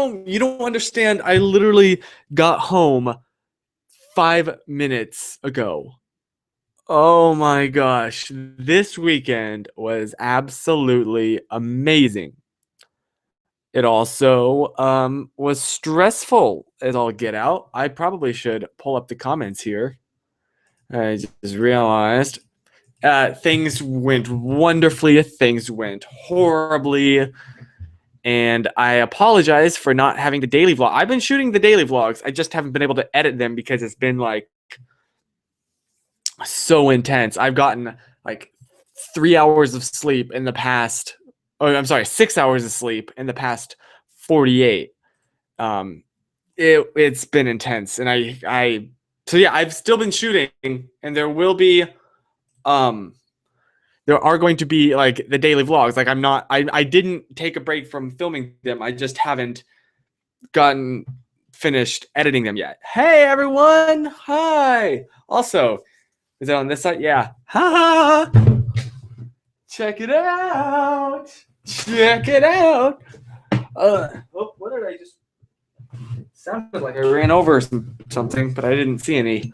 home. You don't understand. I literally got home 5 minutes ago. Oh my gosh. This weekend was absolutely amazing. It also was stressful as all get out. I probably should pull up the comments here. I just realized things went wonderfully, things went horribly, and I apologize for not having the daily vlog. I've been shooting the daily vlogs. I just haven't been able to edit them because it's been like so intense. I've gotten like 3 hours of sleep in the past. Oh, I'm sorry, 6 hours of sleep in the past 48. It's been intense, and so yeah, I've still been shooting, and there are going to be like the daily vlogs. Like I didn't take a break from filming them. I just haven't gotten finished editing them yet. Hey everyone, hi. Also, is it on this side? Yeah. Ha ha. Check it out. Check it out. What did I just? Sounded like I ran over something, but I didn't see any.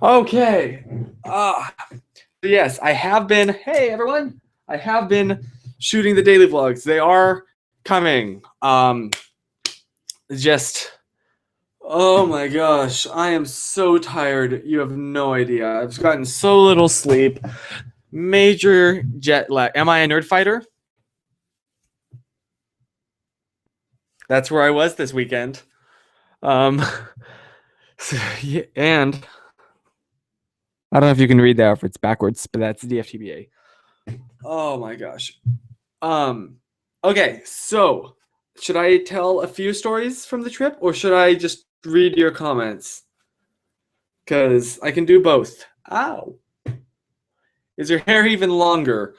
Okay. Yes, I have been. Hey everyone, I have been shooting the daily vlogs. They are coming. Oh my gosh, I am so tired. You have no idea. I've gotten so little sleep. Major jet lag. Am I a nerd fighter? That's where I was this weekend. And I don't know if you can read that if it's backwards, but that's DFTBA. Oh my gosh. Okay, so should I tell a few stories from the trip, or should I just read your comments? Because I can do both. Ow. Is your hair even longer?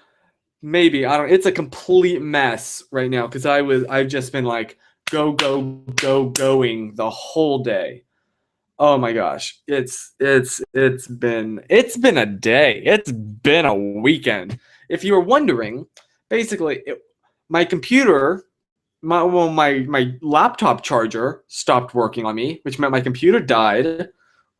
Maybe. I don't. It's a complete mess right now because I've just been like going the whole day. Oh my gosh. It's been a day. It's been a weekend. If you were wondering, basically my computer, my laptop charger stopped working on me, which meant my computer died,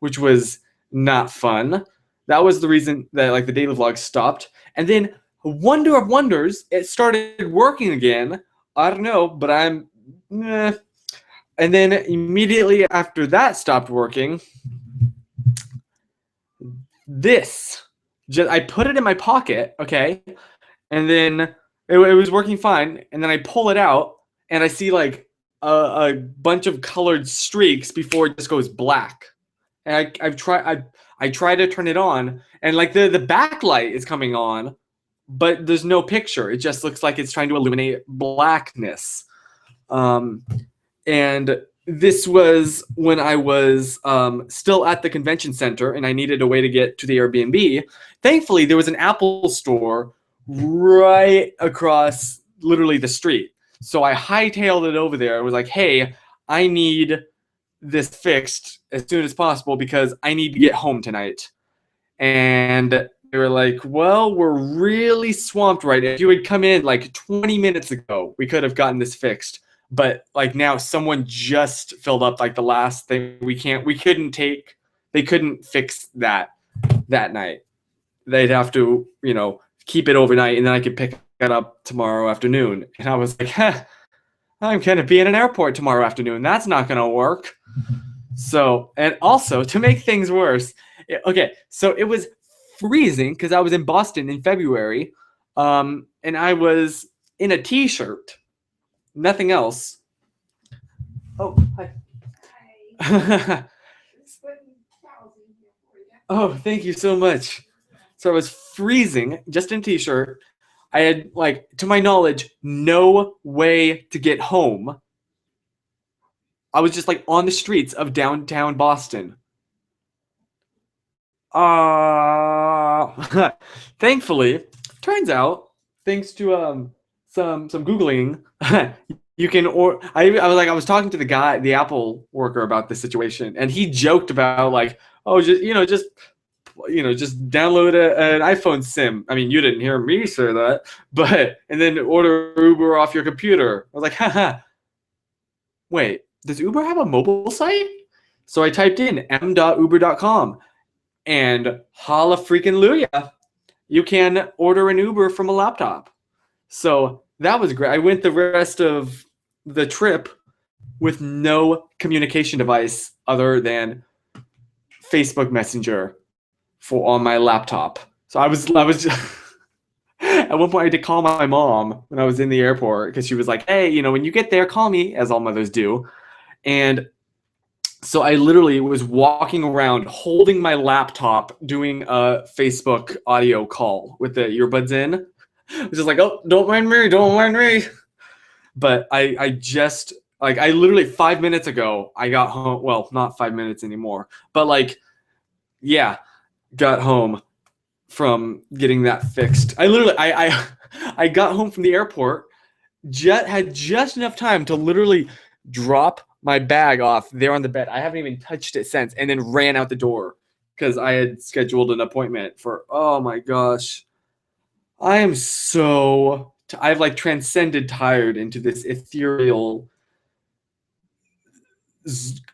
which was not fun. That was the reason that like the daily vlog stopped. And then wonder of wonders, it started working again. I don't know, but I'm and then immediately after that stopped working, I put it in my pocket, okay? And then it was working fine, and then I pull it out and I see like a bunch of colored streaks before it just goes black. And I try to turn it on, and like the backlight is coming on, but there's no picture. It just looks like it's trying to illuminate blackness. And this was when I was still at the convention center, and I needed a way to get to the Airbnb. Thankfully, there was an Apple store right across literally the street. So I hightailed it over there. I was like, hey, I need this fixed as soon as possible because I need to get home tonight. And they were like, well, we're really swamped right now. If you had come in like 20 minutes ago, we could have gotten this fixed. But like now someone just filled up like the last thing. They couldn't fix that night. They'd have to, keep it overnight, and then I could pick it up tomorrow afternoon. And I was like, I'm going to be in an airport tomorrow afternoon. That's not going to work. So, and also to make things worse, so it was freezing because I was in Boston in February, and I was in a t-shirt, nothing else. Oh, hi. Hi. Oh, thank you so much. So I was freezing, just in a t-shirt. I had, like, to my knowledge, no way to get home. I was just like on the streets of downtown Boston. Thankfully, turns out, thanks to some Googling, you can I was talking to the Apple worker about this situation, and he joked about like, oh, just download an iPhone SIM. I mean, you didn't hear me say that, and then order Uber off your computer. I was like, haha. wait, does Uber have a mobile site? So I typed in m.uber.com, and holla freaking Luya, you can order an Uber from a laptop. So that was great. I went the rest of the trip with no communication device other than Facebook Messenger on my laptop. So I was just, at one point I had to call my mom when I was in the airport because she was like, "Hey, when you get there, call me," as all mothers do. And so I literally was walking around holding my laptop doing a Facebook audio call with the earbuds in. I was just like, "Oh, don't mind me, don't mind me." But I just, like, I literally 5 minutes ago, I got home. Well, not 5 minutes anymore, but like, yeah, got home from getting that fixed. I got home from the airport, had just enough time to literally drop my bag off there on the bed. I haven't even touched it since, and then ran out the door because I had scheduled an appointment for, oh my gosh. I am so, I've like transcended tired into this ethereal,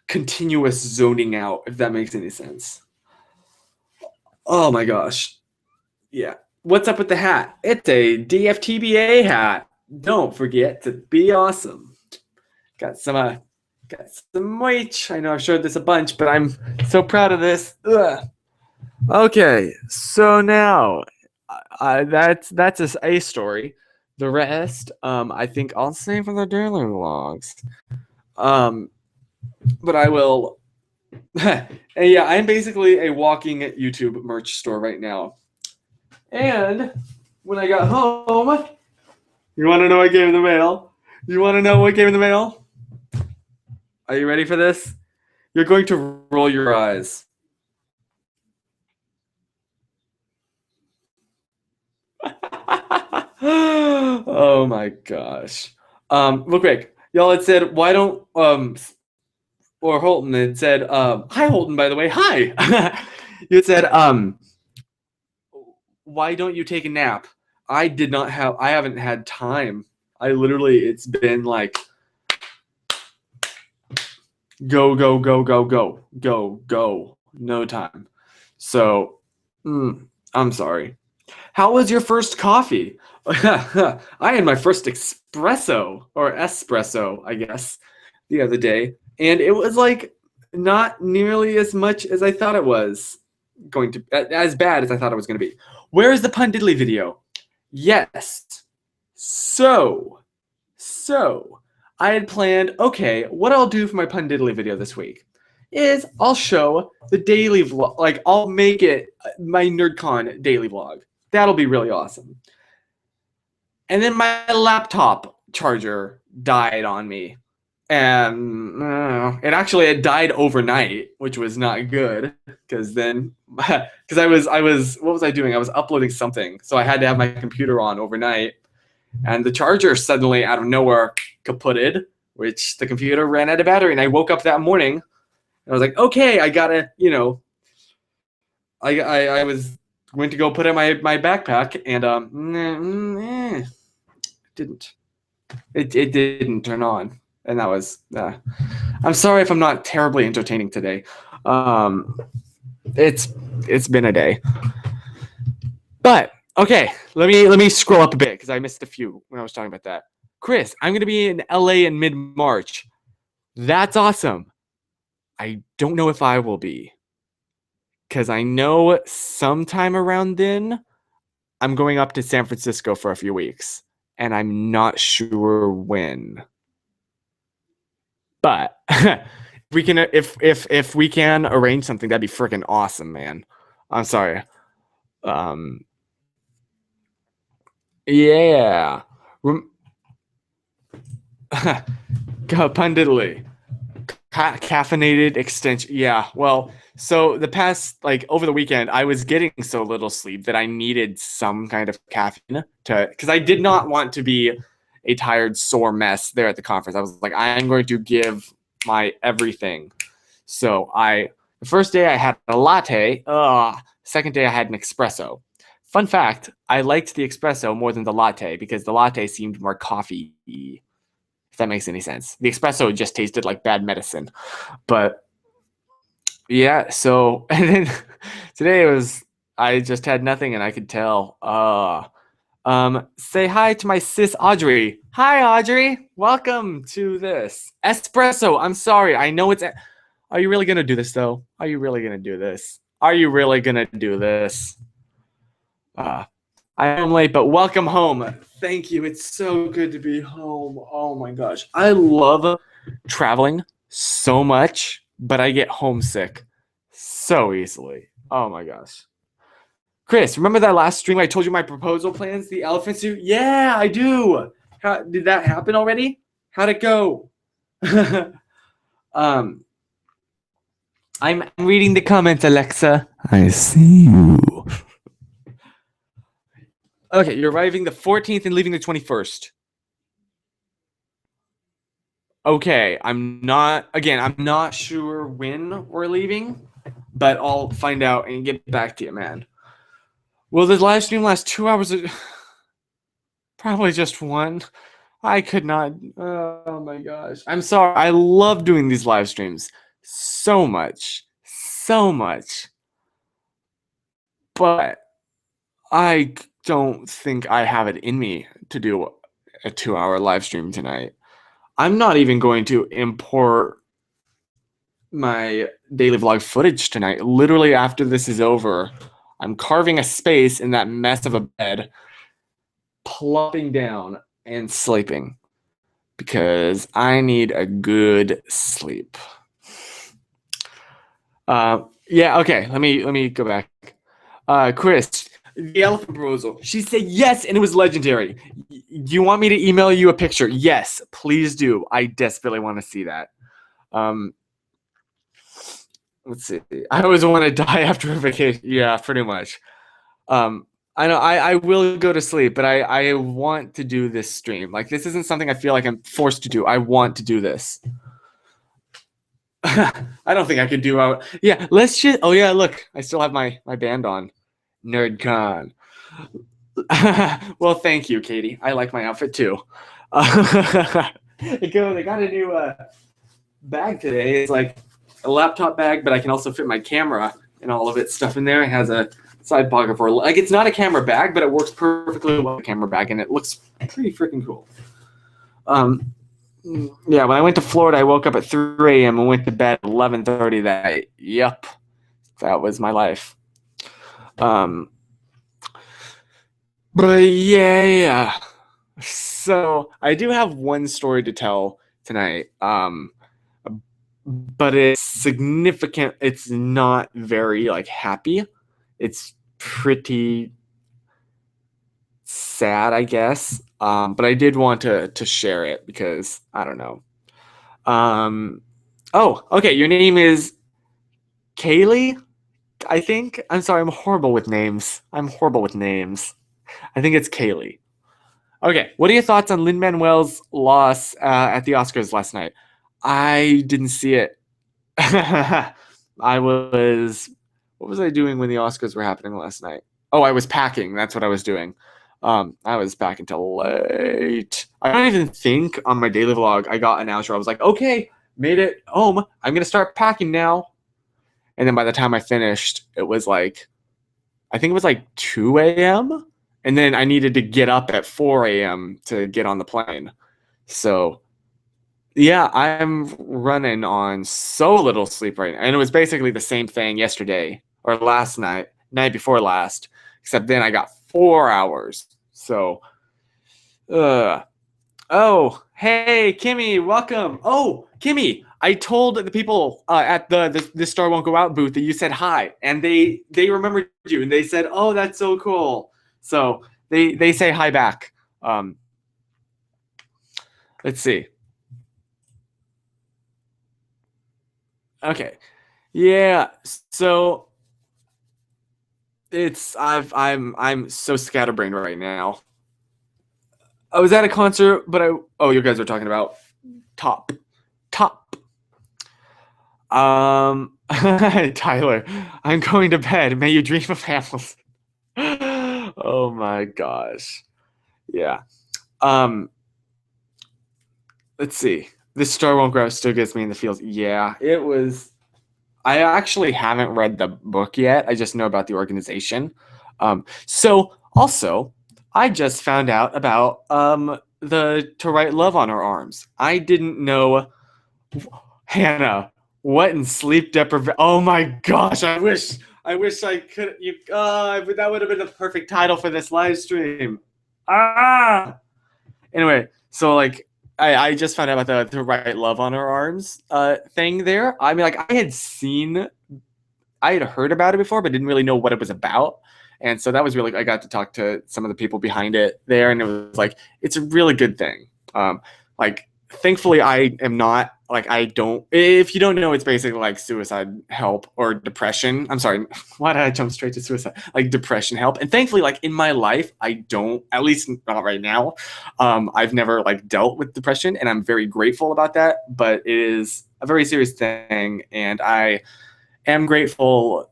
continuous zoning out, if that makes any sense. Oh my gosh. Yeah. What's up with the hat? It's a DFTBA hat. Don't forget to be awesome. Got some merch. I know I've showed this a bunch, but I'm so proud of this. Ugh. Okay, so now that's a story. The rest, I think I'll save for the daily vlogs. But I will. And yeah, I'm basically a walking YouTube merch store right now. And when I got home, you want to know what came in the mail? You want to know what came in the mail? Are you ready for this? You're going to roll your eyes. Oh my gosh. Real quick. Y'all had said, why don't, or Holton had said, hi Holton, by the way, hi. You had said, why don't you take a nap? I haven't had time. It's been like, go, go, go, go, go, go, go, no time. So, I'm sorry. How was your first coffee? I had my first espresso, I guess, the other day, and it was like not nearly as much as I thought it was going to, as bad as I thought it was going to be. Where is the PunDiddley video? Yes. So I had planned, okay, what I'll do for my PunDiddley video this week is I'll show the daily vlog. Like, I'll make it my NerdCon daily vlog. That'll be really awesome. And then my laptop charger died on me. And it actually had died overnight, which was not good because I was what was I doing? I was uploading something, so I had to have my computer on overnight, and the charger suddenly out of nowhere kaputted, which the computer ran out of battery, and I woke up that morning and I was like, okay, I gotta, I was went to go put in my backpack, and it didn't turn on. And that was, I'm sorry if I'm not terribly entertaining today. It's been a day. But okay, let me scroll up a bit because I missed a few when I was talking about that. Chris, I'm gonna be in LA in mid-March. That's awesome. I don't know if I will be, because I know sometime around then I'm going up to San Francisco for a few weeks, and I'm not sure when. But if we can arrange something, that'd be freaking awesome, man. I'm sorry. Yeah. PunDiddley. Caffeinated extension. Yeah. Well, so the past, like, over the weekend, I was getting so little sleep that I needed some kind of caffeine because I did not want to be a tired, sore mess there at the conference. I was like, I'm going to give my everything. So the first day I had a latte. Second day I had an espresso. Fun fact, I liked the espresso more than the latte because the latte seemed more coffee-y, that makes any sense. The espresso just tasted like bad medicine. But yeah, so and then today I just had nothing and I could tell. Say hi to my sis Audrey. Hi Audrey, welcome to this espresso. I'm sorry, I know it's. Are you really gonna do this though? Are you really gonna do this? Are you really gonna do this? I am late, but welcome home. Thank you. It's so good to be home. Oh my gosh, I love traveling so much, but I get homesick so easily. Oh my gosh. Chris, remember that last stream I told you my proposal plans, the elephant suit? Yeah, I do. Did that happen already? How'd it go? I'm reading the comments, Alexa. I see you. Okay, you're arriving the 14th and leaving the 21st. Okay, I'm not sure when we're leaving, but I'll find out and get back to you, man. Will the live stream last 2 hours? Probably just one. I could not. Oh my gosh. I'm sorry. I love doing these live streams so much. So much. But I don't think I have it in me to do a 2-hour live stream tonight. I'm not even going to import my daily vlog footage tonight. Literally after this is over, I'm carving a space in that mess of a bed, plopping down and sleeping because I need a good sleep. Yeah, okay. Let me go back. Chris, the elephant proposal. She said yes, and it was legendary. Do you want me to email you a picture? Yes, please do. I desperately want to see that. Let's see. I always want to die after a vacation. Yeah, pretty much. I know I will go to sleep, but I want to do this stream. Like, this isn't something I feel like I'm forced to do. I want to do this. I don't think I could do. Yeah, let's just. Oh yeah, look, I still have my band on. NerdCon. Well, thank you, Katie. I like my outfit too. They got a new bag today. It's like a laptop bag, but I can also fit my camera and all of its stuff in there. It has a side pocket for like, it's not a camera bag, but it works perfectly well with a camera bag, and it looks pretty freaking cool. Yeah, when I went to Florida, I woke up at 3 a.m. and went to bed at 11:30 that night. Yep, that was my life. But yeah. So I do have one story to tell tonight. But it's significant. It's not very like happy. It's pretty sad, I guess. But I did want to share it because I don't know. Oh, okay. Your name is Kaylee, I think. I'm sorry. I'm horrible with names. I think it's Kaylee. Okay. What are your thoughts on Lin-Manuel's loss at the Oscars last night? I didn't see it. What was I doing when the Oscars were happening last night? Oh, I was packing. That's what I was doing. I was back until late. I don't even think on my daily vlog I got an outro. I was like, okay, made it home. I'm going to start packing now. And then by the time I finished, it was like, I think it was like 2 a.m. And then I needed to get up at 4 a.m. to get on the plane. So yeah, I'm running on so little sleep right now. And it was basically the same thing yesterday or last night before last, except then I got 4 hours. So, oh, hey, Kimmy, welcome. Oh, Kimmy, I told the people at the This Star Won't Go Out booth that you said hi, and they remembered you, and they said, oh, that's so cool. So they say hi back. Let's see. Okay. Yeah. So I'm so scatterbrained right now. I was at a concert, but you guys are talking about Top. Tyler, I'm going to bed. May you dream of Hamilton. Oh my gosh. Yeah. let's see. This Star Won't Grow still gets me in the feels. Yeah, it was. I actually haven't read the book yet. I just know about the organization. So also, I just found out about the To Write Love on Our Arms. I didn't know. Hannah, what in sleep deprivation? Oh my gosh! I wish I could. That would have been the perfect title for this live stream. Ah. Anyway, so like I just found out about the To Write Love on Our Arms thing there. I mean, like I had heard about it before, but didn't really know what it was about. And so that was really, I got to talk to some of the people behind it there, and it was like, it's a really good thing. Like, thankfully, I am not, like, I don't, if you don't know, it's basically like suicide help or depression. I'm sorry, why did I jump straight to suicide? Like, depression help. And thankfully, like, in my life, I don't, at least not right now, I've never, like, dealt with depression, and I'm very grateful about that, but it is a very serious thing, and I am grateful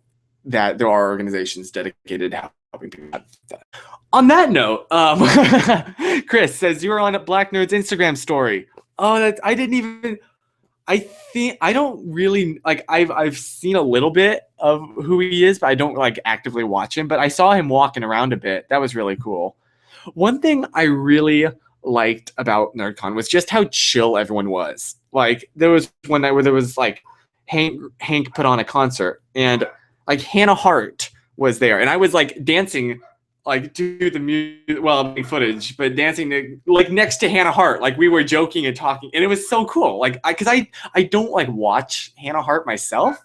that there are organizations dedicated to helping people. On that note, Chris says you were on a Black Nerd's Instagram story. Oh, I didn't even. I think I don't really like. I've seen a little bit of who he is, but I don't like actively watch him. But I saw him walking around a bit. That was really cool. One thing I really liked about NerdCon was just how chill everyone was. Like there was one night where there was like Hank put on a concert, and like Hannah Hart was there, and I was like dancing like to the music, well, footage, but dancing to, like next to Hannah Hart, like we were joking and talking, and it was so cool. Like because I don't like watch Hannah Hart myself.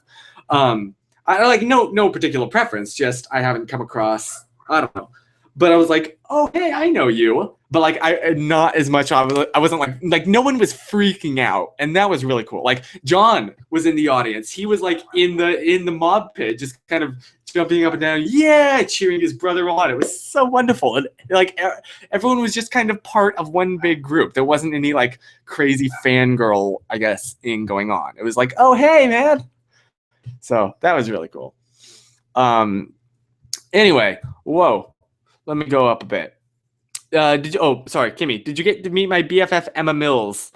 I like no particular preference, just I haven't come across, I don't know. But I was like, oh hey, I know you. But like I not as much. I wasn't like no one was freaking out, and that was really cool. Like John was in the audience. He was like in the mob pit, just kind of jumping up and down, yeah, cheering his brother on. It was so wonderful, and like everyone was just kind of part of one big group. There wasn't any like crazy fangirl, I guess, thing going on. It was like, oh hey man. So that was really cool. Anyway, whoa, let me go up a bit. Sorry, Kimmy, did you get to meet my BFF Emma Mills?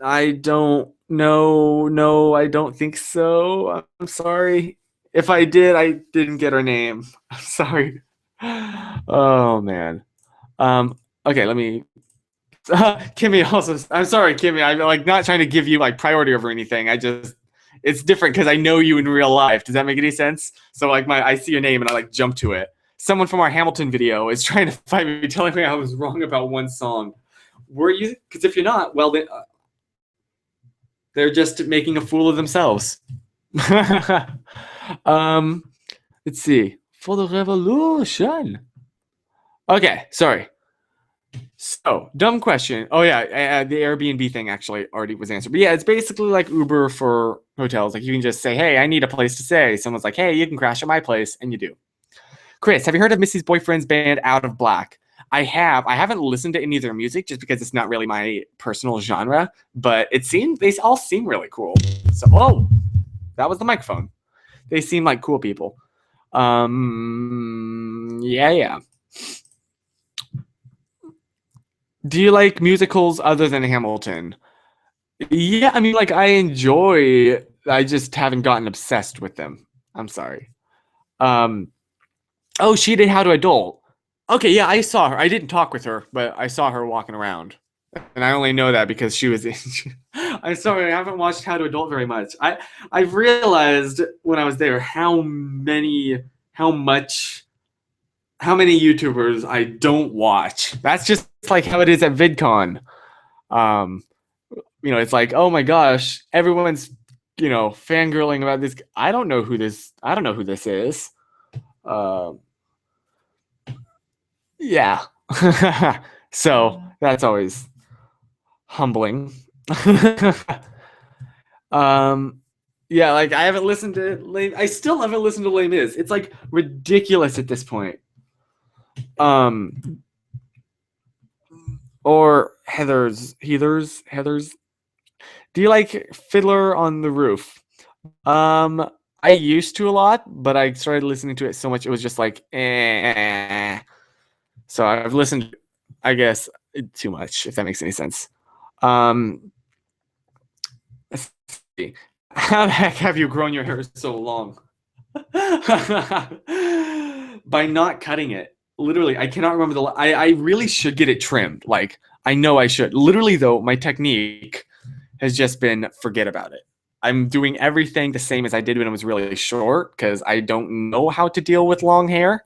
I don't know. No, I don't think so. I'm sorry. If I did, I didn't get her name. I'm sorry. Oh man. Okay, let me. Kimmy also. I'm sorry, Kimmy. I'm like not trying to give you like priority over anything. It's different because I know you in real life. Does that make any sense? So like I see your name and I like jump to it. Someone from our Hamilton video is trying to fight me, telling me I was wrong about one song. Were you? Because if you're not, well, they're just making a fool of themselves. Let's see. For the revolution. Okay, sorry. So, dumb question. Oh yeah, the Airbnb thing actually already was answered. But yeah, it's basically like Uber for hotels. Like you can just say, hey, I need a place to stay. Someone's like, hey, you can crash at my place, and you do. Chris, have you heard of Missy's boyfriend's band Out of Black? I have. I haven't listened to any of their music just because it's not really my personal genre, but they all seem really cool. So, oh, that was the microphone. They seem like cool people. Yeah. Do you like musicals other than Hamilton? Yeah, I mean, like I just haven't gotten obsessed with them. I'm sorry. Oh, she did How to Adult. Okay, yeah, I saw her. I didn't talk with her, but I saw her walking around. And I only know that because she was in. I'm sorry, I haven't watched How to Adult very much. I've realized when I was there how many YouTubers I don't watch. That's just like how it is at VidCon. It's like, oh my gosh, everyone's, fangirling about this. I don't know who this is. Yeah. So that's always humbling. Yeah, like I haven't listened to Lame. I still haven't listened to Les Mis. It's like ridiculous at this point. Or Heather's. Do you like Fiddler on the Roof? I used to a lot, but I started listening to it so much it was just like So I've listened, I guess, too much, if that makes any sense. Let's see. How the heck have you grown your hair so long? By not cutting it. Literally, I cannot remember I really should get it trimmed. Like, I know I should. Literally, though, my technique has just been forget about it. I'm doing everything the same as I did when it was really short because I don't know how to deal with long hair.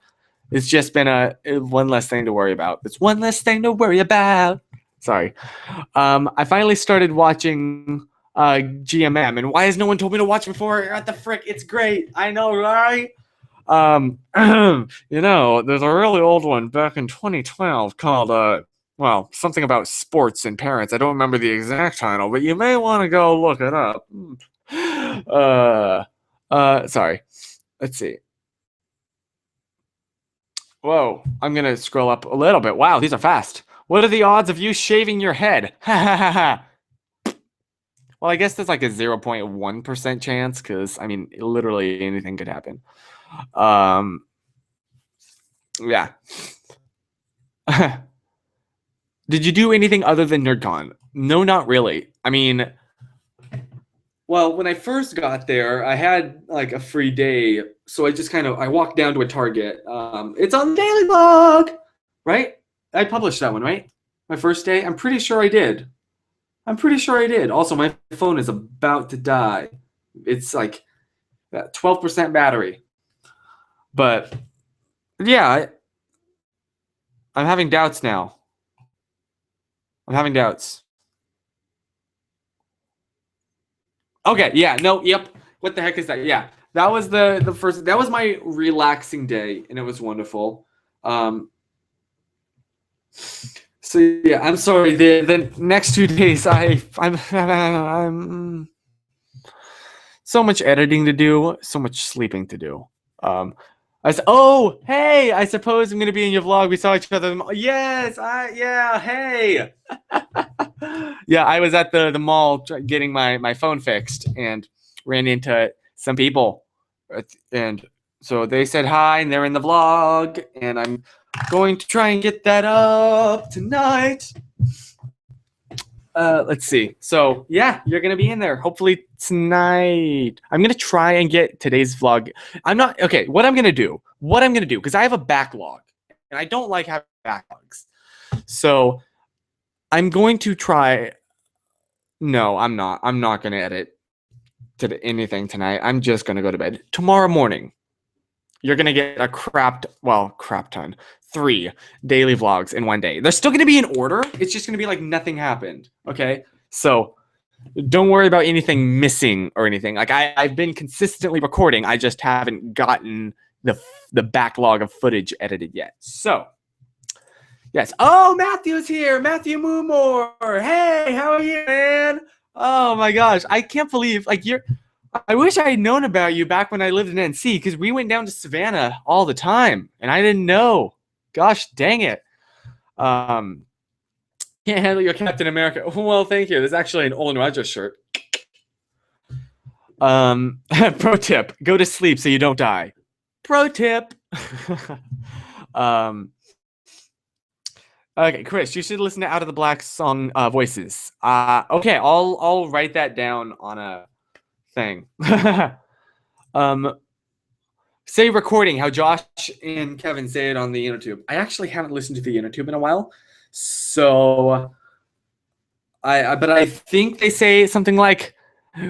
It's just been one less thing to worry about. It's one less thing to worry about. Sorry. I finally started watching GMM, and why has no one told me to watch before? What the frick? It's great. I know, right? You know, there's a really old one back in 2012 called well, something about sports and parents. I don't remember the exact title, but you may want to go look it up. Sorry. Let's see. Whoa, I'm gonna scroll up a little bit. Wow, these are fast. What are the odds of you shaving your head? Ha ha ha ha. Well, I guess there's like a 0.1% chance because, I mean, literally anything could happen. Yeah. Did you do anything other than NerdCon? No, not really. I mean, well, when I first got there, I had like a free day, so I walked down to a Target. It's on the daily vlog, right? I published that one, right? My first day. I'm pretty sure I did. Also, my phone is about to die. It's like 12% battery. But yeah, I'm having doubts now. Okay, yeah, no, yep. What the heck is that? Yeah, that was the first. That was my relaxing day, and it was wonderful. So yeah, I'm sorry. The next 2 days, I'm so much editing to do, so much sleeping to do. Oh, hey, I suppose I'm gonna be in your vlog. We saw each other. Yes, yeah, hey. Yeah, I was at the mall getting my phone fixed and ran into some people, and so they said hi, and they're in the vlog, and I'm going to try and get that up tonight. Let's see. So yeah, you're gonna be in there hopefully tonight. I'm gonna try and get today's vlog. What I'm gonna do, because I have a backlog, and I don't like having backlogs. So I'm going to try. No, I'm not. I'm not gonna edit anything tonight. I'm just gonna go to bed. Tomorrow morning, you're gonna get a crap ton. 3 daily vlogs in one day. They're still gonna be in order. It's just gonna be like nothing happened. Okay, so don't worry about anything missing or anything. Like I've been consistently recording. I just haven't gotten the backlog of footage edited yet. So yes. Oh, Matthew's here. Matthew Moomore. Hey, how are you, man? Oh my gosh, I can't believe I wish I had known about you back when I lived in NC because we went down to Savannah all the time, and I didn't know. Gosh, dang it. Can't handle your Captain America. Well, thank you. There's actually an Olin Rogers shirt. Pro tip: go to sleep so you don't die. Pro tip. Okay, Chris, you should listen to Out of the Black song voices. Okay, I'll write that down on a thing. Say recording, how Josh and Kevin say it on the YouTube. I actually haven't listened to the YouTube in a while, so but I think they say something like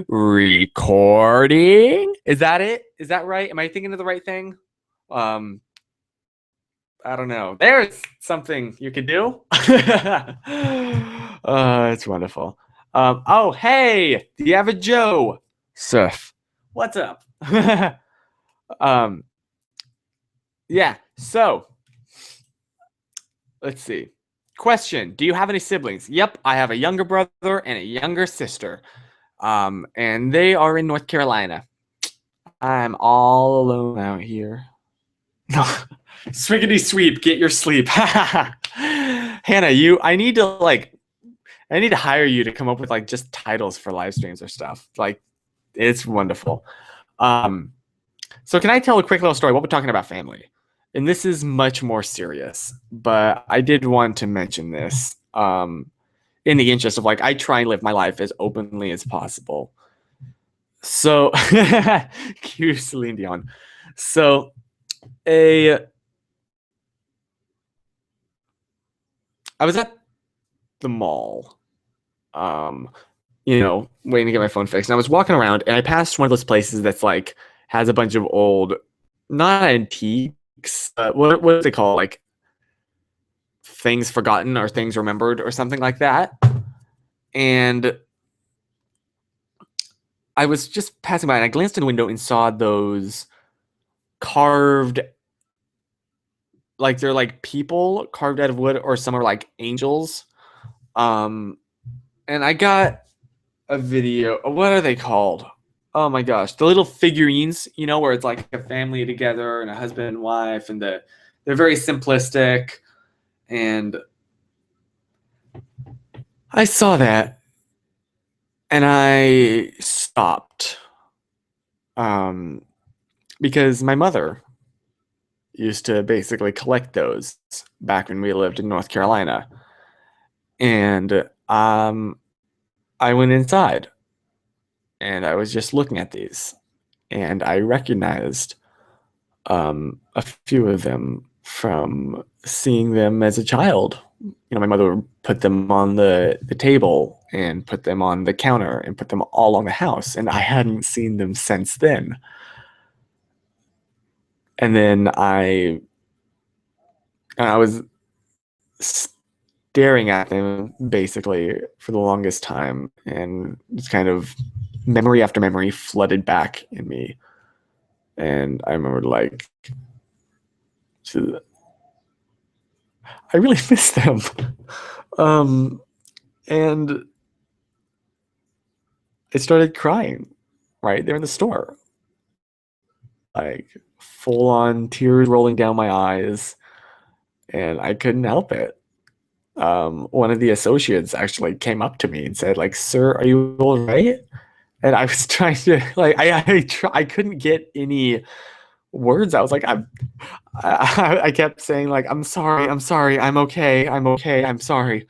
recording. Is that it? Is that right? Am I thinking of the right thing? I don't know. There's something you could do. It's wonderful. Oh, hey, the average Joe. Surf. What's up? Yeah, so let's see. Question: do you have any siblings? Yep, I have a younger brother and a younger sister. And they are in North Carolina. I'm all alone out here. No. Swiggity sweep, get your sleep. Hannah, I need to hire you to come up with like just titles for live streams or stuff. Like, it's wonderful. So can I tell a quick little story? What we're talking about family, and this is much more serious, but I did want to mention this. in the interest of like, I try and live my life as openly as possible. So, cue Celine Dion. So, I was at the mall, um, waiting to get my phone fixed. And I was walking around, and I passed one of those places that's like has a bunch of old, not antiques, what do they call, like things forgotten or things remembered or something like that. And I was just passing by, and I glanced in the window and saw those carved, like they're like people carved out of wood, or some are like angels. And I got a video. What are they called? Oh my gosh, the little figurines, where it's like a family together and a husband and wife, and they're very simplistic. And I saw that, and I stopped, because my mother used to basically collect those back when we lived in North Carolina. And I went inside, and I was just looking at these, and I recognized a few of them from seeing them as a child. My mother would put them on the table and put them on the counter and put them all along the house, and I hadn't seen them since then. And then I was staring at them basically for the longest time, and just kind of memory after memory flooded back in me. And I remember like, I really miss them. And I started crying right there in the store, like full on tears rolling down my eyes, and I couldn't help it. One of the associates actually came up to me and said, like, "Sir, are you all right?" And I was trying to, like, I couldn't get any words. I was like, I kept saying like, I'm sorry, I'm okay, I'm sorry.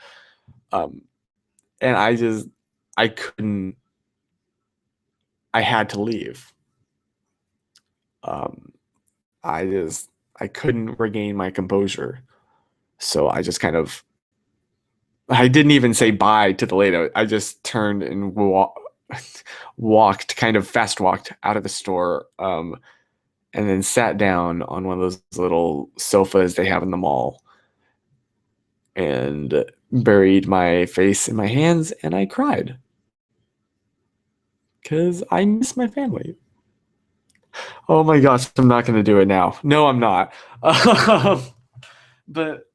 And I couldn't, I had to leave. I couldn't regain my composure. So I just kind of, I didn't even say bye to the lady. I just turned and walked, kind of fast walked out of the store, and then sat down on one of those little sofas they have in the mall, and buried my face in my hands, and I cried because I miss my family. Oh my gosh, I'm not going to do it now. No, I'm not. But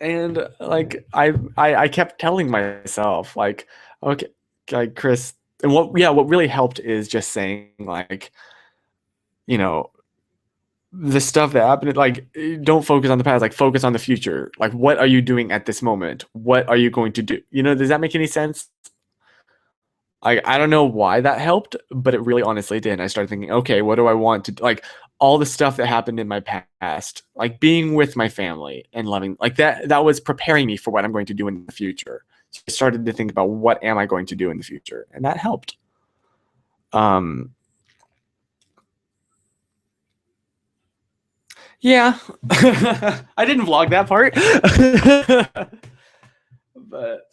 and like I kept telling myself like, okay, like Chris, and what really helped is just saying like, the stuff that happened, like, don't focus on the past, like focus on the future. Like, what are you doing at this moment? What are you going to do? Does that make any sense? I don't know why that helped, but it really honestly did. And I started thinking, okay, what do I want to, like, all the stuff that happened in my past, like being with my family and loving, like that was preparing me for what I'm going to do in the future. So I started to think about what am I going to do in the future, and that helped. Yeah, I didn't vlog that part, but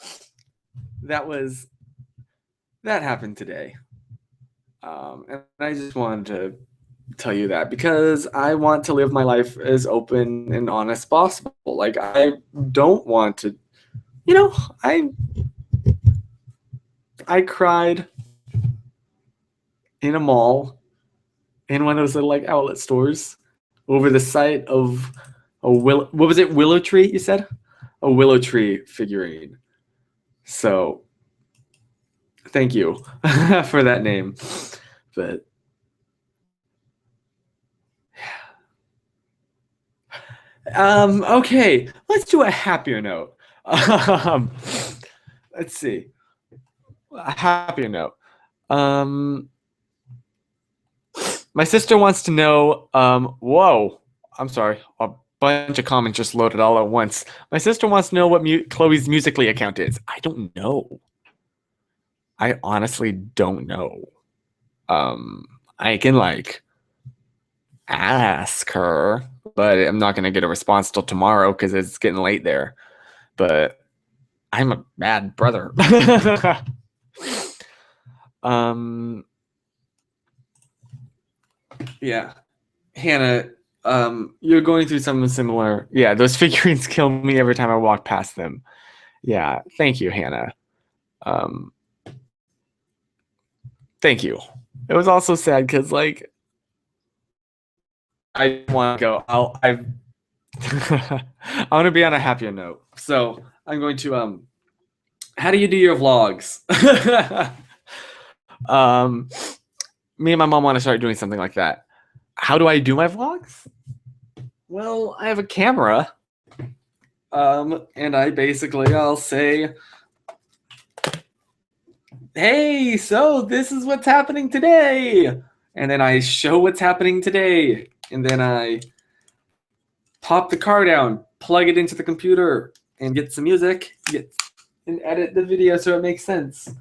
that happened today. And I just wanted to tell you that because I want to live my life as open and honest as possible. Like, I don't want to, I cried in a mall in one of those little like outlet stores over the sight of what was it, willow tree, you said? A willow tree figurine. So thank you for that name. But okay, let's do a happier note. Let's see. A happier note. My sister wants to know, whoa, I'm sorry, a bunch of comments just loaded all at once. My sister wants to know what Chloe's Musical.ly account is. I don't know. I honestly don't know. I can like ask her, but I'm not gonna get a response till tomorrow because it's getting late there. But I'm a bad brother. Yeah, Hannah, you're going through something similar. Yeah, those figurines kill me every time I walk past them. Yeah, thank you, Hannah. Thank you. It was also sad because like I want to go. I want to be on a happier note. So I'm going to how do you do your vlogs? Me and my mom want to start doing something like that. How do I do my vlogs? Well, I have a camera. And I'll say, hey, so this is what's happening today. And then I show what's happening today. And then I pop the car down, plug it into the computer, and get some music, and edit the video so it makes sense.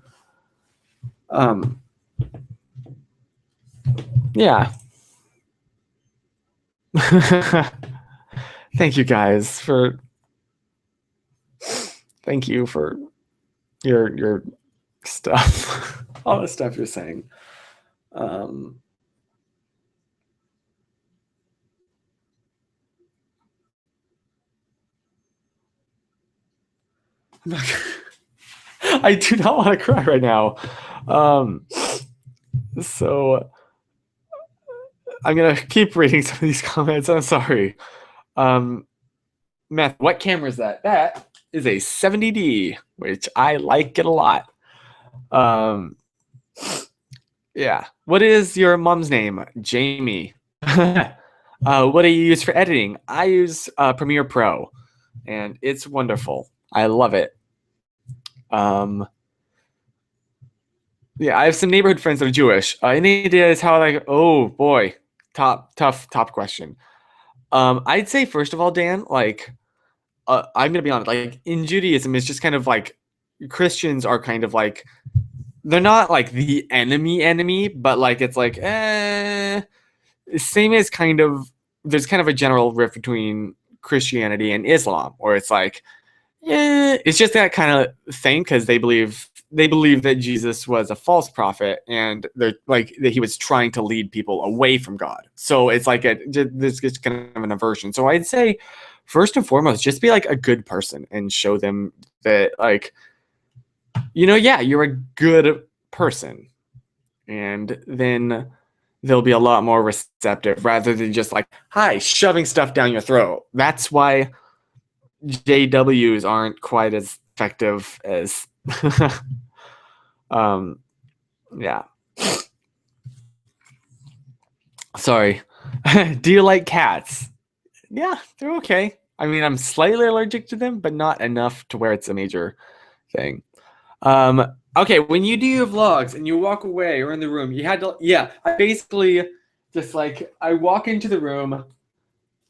Yeah. Thank you guys for your stuff. All the stuff you're saying. I do not want to cry right now. So I'm gonna keep reading some of these comments. I'm sorry. Matt, what camera is that? That is a 70D, which I like it a lot. Yeah. What is your mom's name? Jamie. What do you use for editing? I use Premiere Pro, and it's wonderful. I love it. Yeah, I have some neighborhood friends that are Jewish. Any ideas how like? Oh boy, tough question. I'd say first of all, Dan, like, I'm gonna be honest. Like in Judaism, it's just kind of like Christians are kind of like they're not like the enemy, but like it's like same as kind of there's kind of a general rift between Christianity and Islam, or it's like it's just that kind of thing because they believe that Jesus was a false prophet and they're like that he was trying to lead people away from God. So it's like this is kind of an aversion. So I'd say first and foremost, just be like a good person and show them that like, yeah, you're a good person. And then they'll be a lot more receptive rather than just like, hi, shoving stuff down your throat. That's why JWs aren't quite as effective as yeah. Sorry. Do you like cats? Yeah, they're okay. I mean, I'm slightly allergic to them, but not enough to where it's a major thing. Okay, when you do your vlogs and you walk away or in the room, you had to, I basically just like, I walk into the room,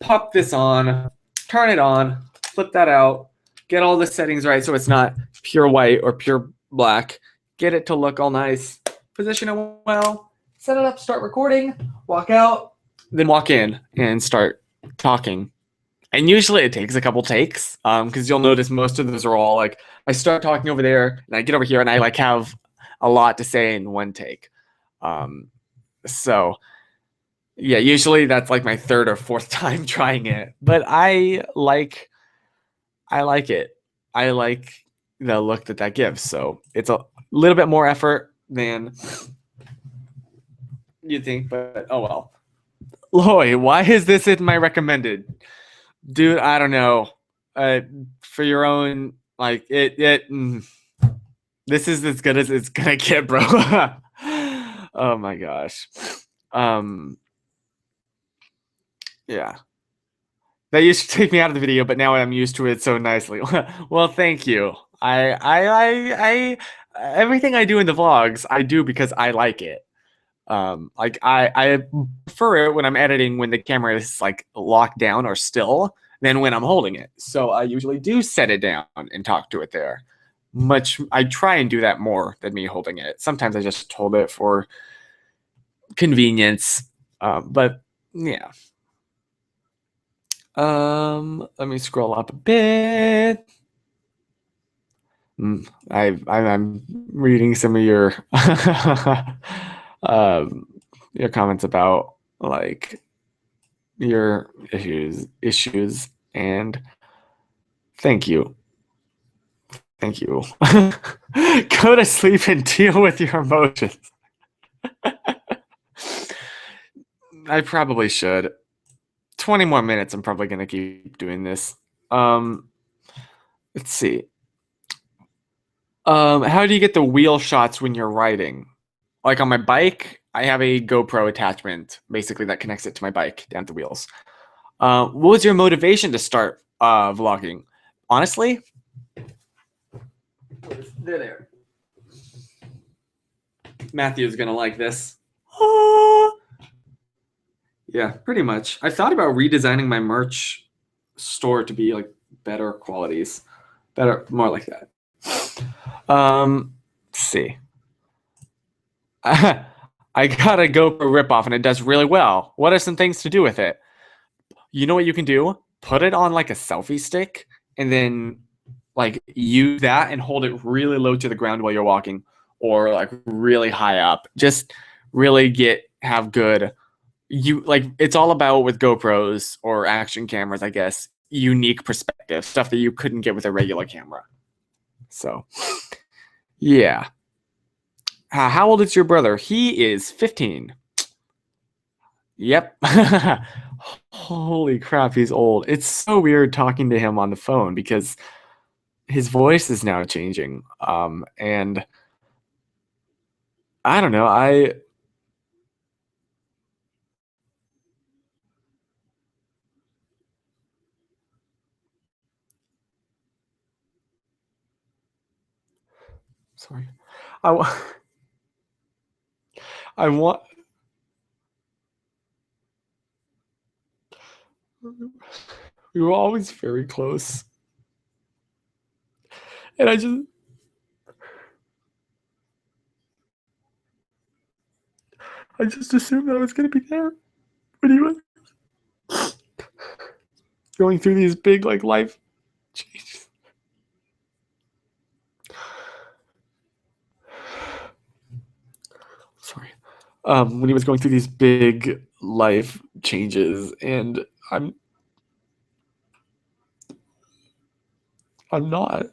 pop this on, turn it on, flip that out, get all the settings right so it's not pure white or pure black, get it to look all nice, position it well, set it up, start recording, walk out, then walk in and start talking. And usually it takes a couple takes because you'll notice most of those are all like I start talking over there and I get over here and I like have a lot to say in one take. So yeah, usually that's like my third or fourth time trying it, but I like it. I like the look that gives. So it's a little bit more effort than you think, but oh well. Loy, why is this in my recommended? Dude, I don't know. For your own, like this is as good as it's gonna get, bro. Oh my gosh. Yeah. That used to take me out of the video, but now I'm used to it so nicely. Well, thank you. I everything I do in the vlogs, I do because I like it. Like I prefer it when I'm editing when the camera is like locked down or still than when I'm holding it. So I usually do set it down and talk to it there. I try and do that more than me holding it. Sometimes I just hold it for convenience, but yeah. Let me scroll up a bit. I'm reading some of your your comments about like your issues, and thank you. Go to sleep and deal with your emotions. I probably should. 20 more minutes. I'm probably gonna keep doing this. Let's see. How do you get the wheel shots when you're riding? Like on my bike, I have a GoPro attachment, basically that connects it to my bike down the wheels. What was your motivation to start vlogging? Honestly, they're there. Matthew's gonna like this. Yeah, pretty much. I thought about redesigning my merch store to be like better qualities, more like that. Let's see. I got a GoPro ripoff and it does really well. What are some things to do with it? You know what you can do? Put it on like a selfie stick and then like use that and hold it really low to the ground while you're walking, or like really high up. Just really have good. It's all about with GoPros or action cameras, I guess, unique perspective, stuff that you couldn't get with a regular camera. So, yeah. How old is your brother? He is 15. Yep. Holy crap, he's old. It's so weird talking to him on the phone because his voice is now changing. And I don't know. Sorry. I want. We were always very close. And I just assumed that I was going to be there when he was going through these big like life changes. Sorry. When he was going through these big life changes, and I'm not.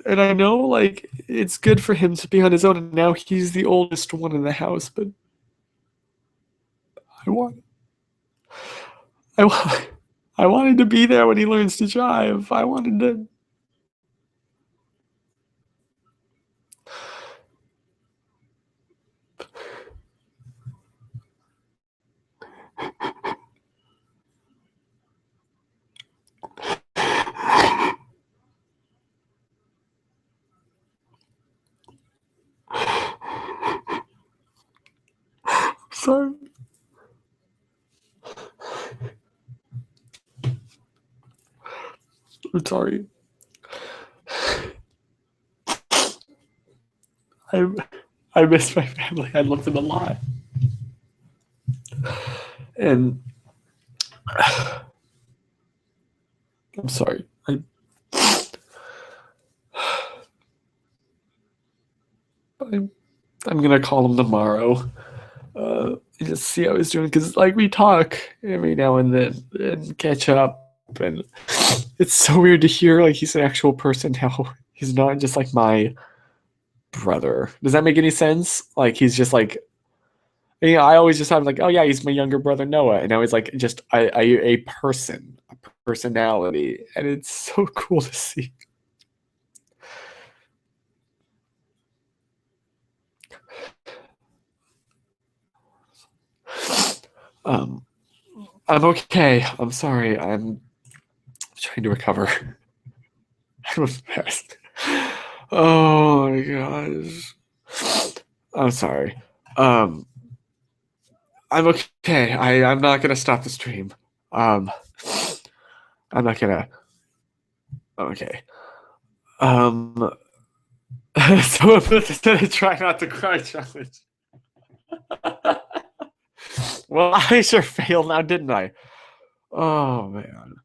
And I know like it's good for him to be on his own, and now he's the oldest one in the house, but I wanted to be there when he learns to drive. I wanted to. Sorry. I'm sorry. I miss my family. I love them a lot. And I'm sorry. I'm gonna call him tomorrow. Just see how he's doing, because like we talk every now and then and catch up, and it's so weird to hear like he's an actual person now. He's not just like my brother. Does that make any sense? Like he's just like, you know, I always just have like, oh yeah, he's my younger brother Noah, and now he's like just a person, a personality, and it's so cool to see. I'm okay. I'm sorry. I'm trying to recover. I'm embarrassed. Oh my gosh. I'm sorry. I'm okay. I'm not gonna stop the stream. I'm not gonna. Okay. So instead of try not to cry challenge. Well, I sure failed now, didn't I? Oh man.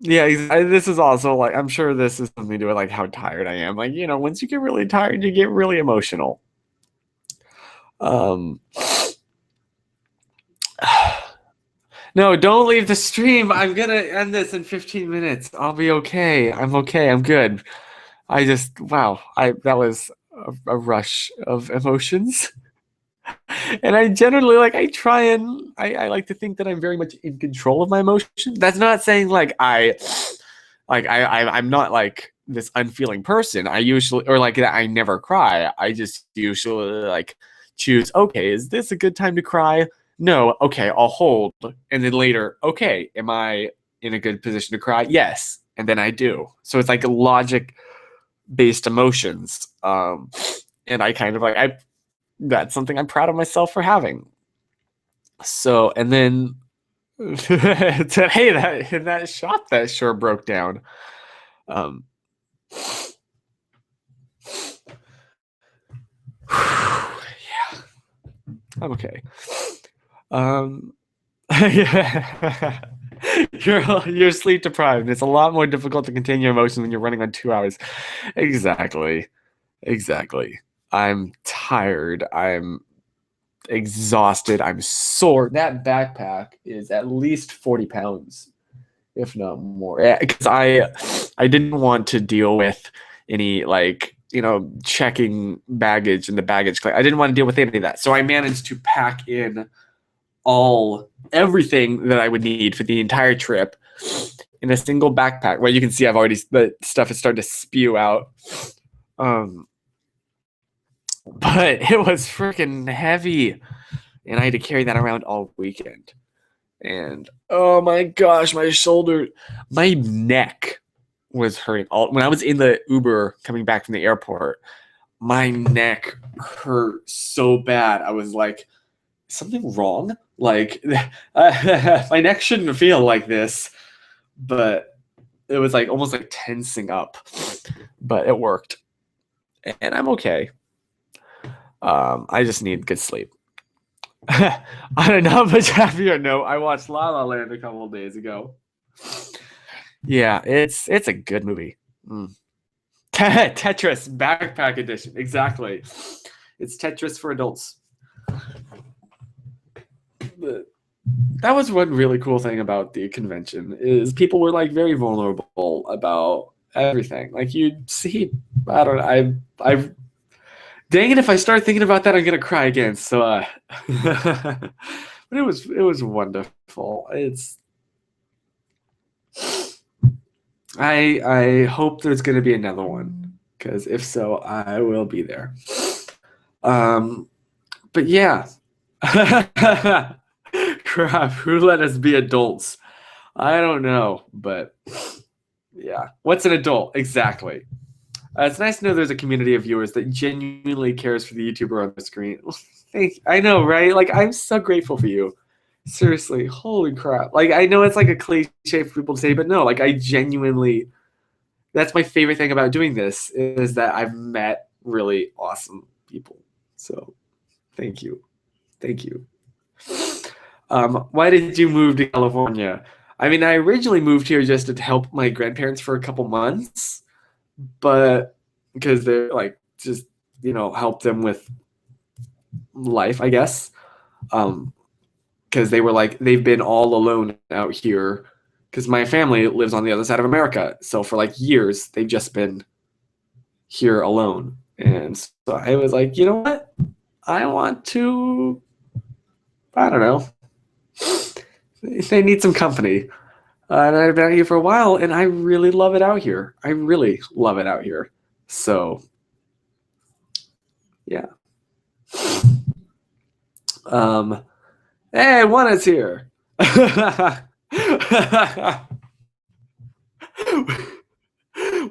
Yeah, this is also like, I'm sure this is something to do with like how tired I am. Like, once you get really tired, you get really emotional. Um, no, don't leave the stream. I'm gonna end this in 15 minutes. I'll be okay. I'm okay. I'm good. Wow. That was a rush of emotions. And I generally I like to think that I'm very much in control of my emotions. That's not saying I'm not like this unfeeling person. I usually, or like that I never cry. I just usually like choose, okay, is this a good time to cry? No, okay, I'll hold. And then later, okay, am I in a good position to cry? Yes. And then I do. So it's like a logic based emotions. And I kind of that's something I'm proud of myself for having. So, and then hey, that shop that sure broke down. Um, yeah, I'm okay. Yeah. You're sleep deprived. It's a lot more difficult to contain your emotions when you're running on 2 hours. Exactly. I'm tired. I'm exhausted. I'm sore. That backpack is at least 40 pounds, if not more. Because I didn't want to deal with any checking baggage in the baggage claim. I didn't want to deal with any of that. So I managed to pack in everything that I would need for the entire trip in a single backpack. Well, you can see the stuff has started to spew out. But it was freaking heavy, and I had to carry that around all weekend. And oh my gosh, my neck was hurting. When I was in the Uber coming back from the airport, my neck hurt so bad. I was like, is something wrong? Like, my neck shouldn't feel like this, but it was like almost like tensing up. But it worked, and I'm okay. I just need good sleep. On a not much happier note, I watched La La Land a couple of days ago. Yeah, it's a good movie. Tetris Backpack Edition. Exactly. It's Tetris for adults. That was one really cool thing about the convention is people were like very vulnerable about everything. Like you'd see, I don't know, I've dang it, if I start thinking about that, I'm gonna cry again. So, but it was wonderful. I hope there's gonna be another one because if so, I will be there. But yeah, crap. Who let us be adults? I don't know, but yeah, what's an adult exactly? It's nice to know there's a community of viewers that genuinely cares for the YouTuber on the screen. I know, right? Like, I'm so grateful for you. Seriously, holy crap. Like, I know it's like a cliche for people to say, but no, like, I genuinely, that's my favorite thing about doing this is that I've met really awesome people. So, thank you. Thank you. Why did you move to California? I mean, I originally moved here just to help my grandparents for a couple months, but because they're like just help them with life, I guess. Because they were like they've been all alone out here because my family lives on the other side of America, so for like years they've just been here alone. And so I was like, you know what, I want to, I don't know, they need some company. And I've been out here for a while, and I really love it out here. I really love it out here. So, yeah. Hey, one is here.